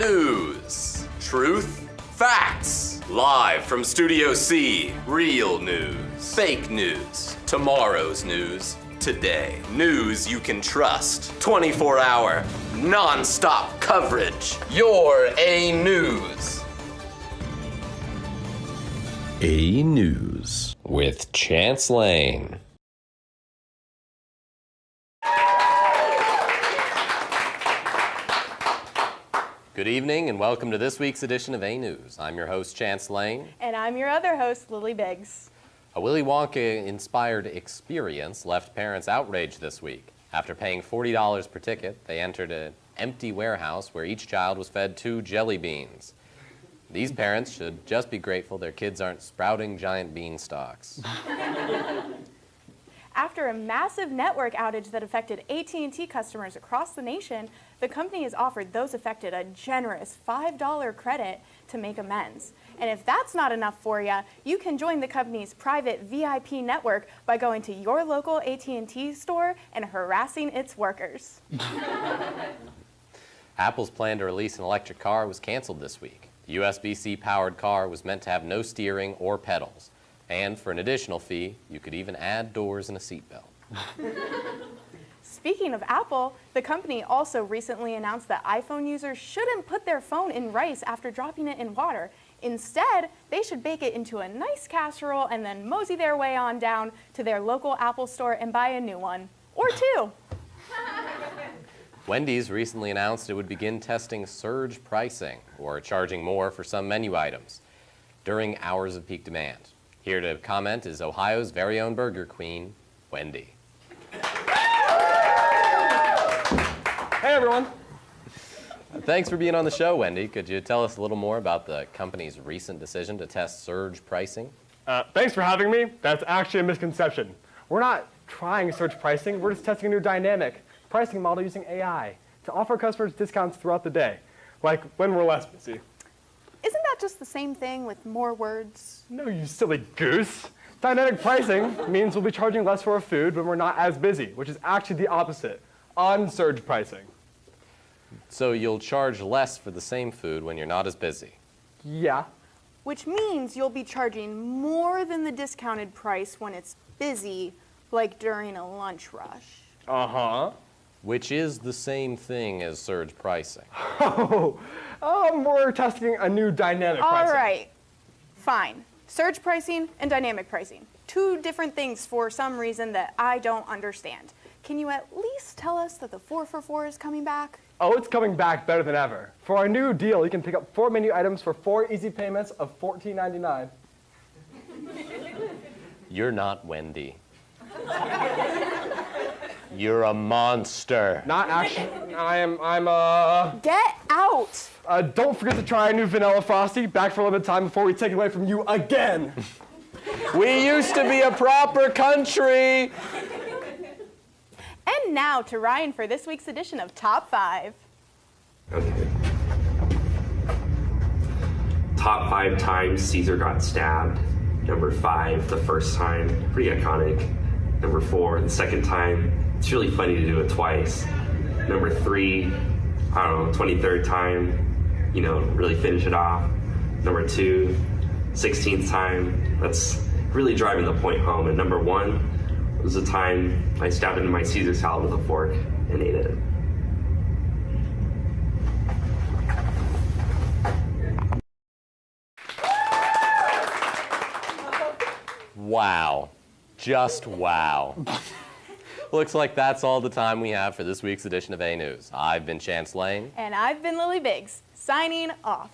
News. Truth. Facts. Live from Studio C. Real news. Fake news. Tomorrow's news. Today. News you can trust. 24-hour, non-stop coverage. You're A News. A News with Chance Lane. Good evening and welcome to this week's edition of A News. I'm your host, Chance Lane. And I'm your other host, Lily Biggs. A Willy Wonka-inspired experience left parents outraged this week. After paying $40 per ticket, they entered an empty warehouse where each child was fed 2 jelly beans. These parents should just be grateful their kids aren't sprouting giant beanstalks. After a massive network outage that affected AT&T customers across the nation, the company has offered those affected a generous $5 credit to make amends. And if that's not enough for you, you can join the company's private VIP network by going to your local AT&T store and harassing its workers. Apple's plan to release an electric car was canceled this week. The USB-C powered car was meant to have no steering or pedals. And for an additional fee, you could even add doors and a seatbelt. Speaking of Apple, the company also recently announced that iPhone users shouldn't put their phone in rice after dropping it in water. Instead, they should bake it into a nice casserole and then mosey their way on down to their local Apple store and buy a new one. Or 2. Wendy's recently announced it would begin testing surge pricing, or charging more for some menu items, during hours of peak demand. Here to comment is Ohio's very own burger queen, Wendy. Hey, everyone. Thanks for being on the show, Wendy. Could you tell us a little more about the company's recent decision to test surge pricing? Thanks for having me. That's actually a misconception. We're not trying surge pricing. We're just testing a new dynamic pricing model using AI to offer customers discounts throughout the day, like when we're less busy. Isn't that just the same thing with more words? No, you silly goose. Dynamic pricing means we'll be charging less for our food when we're not as busy, which is actually the opposite, on-surge pricing. So you'll charge less for the same food when you're not as busy? Yeah. Which means you'll be charging more than the discounted price when it's busy, like during a lunch rush. Uh-huh. Which is the same thing as surge pricing. We're testing a new dynamic pricing. All right, fine. Surge pricing and dynamic pricing. 2 different things for some reason that I don't understand. Can you at least tell us that the 4 for $4 is coming back? Oh, it's coming back better than ever. For our new deal, you can pick up 4 menu items for 4 easy payments of $14.99. You're not Wendy. You're a monster. Not actually. Get out! Don't forget to try a new vanilla frosty, back for a limited time before we take it away from you again. We used to be a proper country. And now to Ryan for this week's edition of Top 5. Okay. Top 5 times Caesar got stabbed. Number 5, the first time, pretty iconic. Number 4, the second time. It's really funny to do it twice. Number 3, I don't know, 23rd time, really finish it off. Number 2, 16th time. That's really driving the point home. And number 1 was the time I stabbed into my Caesar salad with a fork and ate it. Wow. Just wow. Looks like that's all the time we have for this week's edition of A News. I've been Chance Lane. And I've been Lily Biggs, signing off.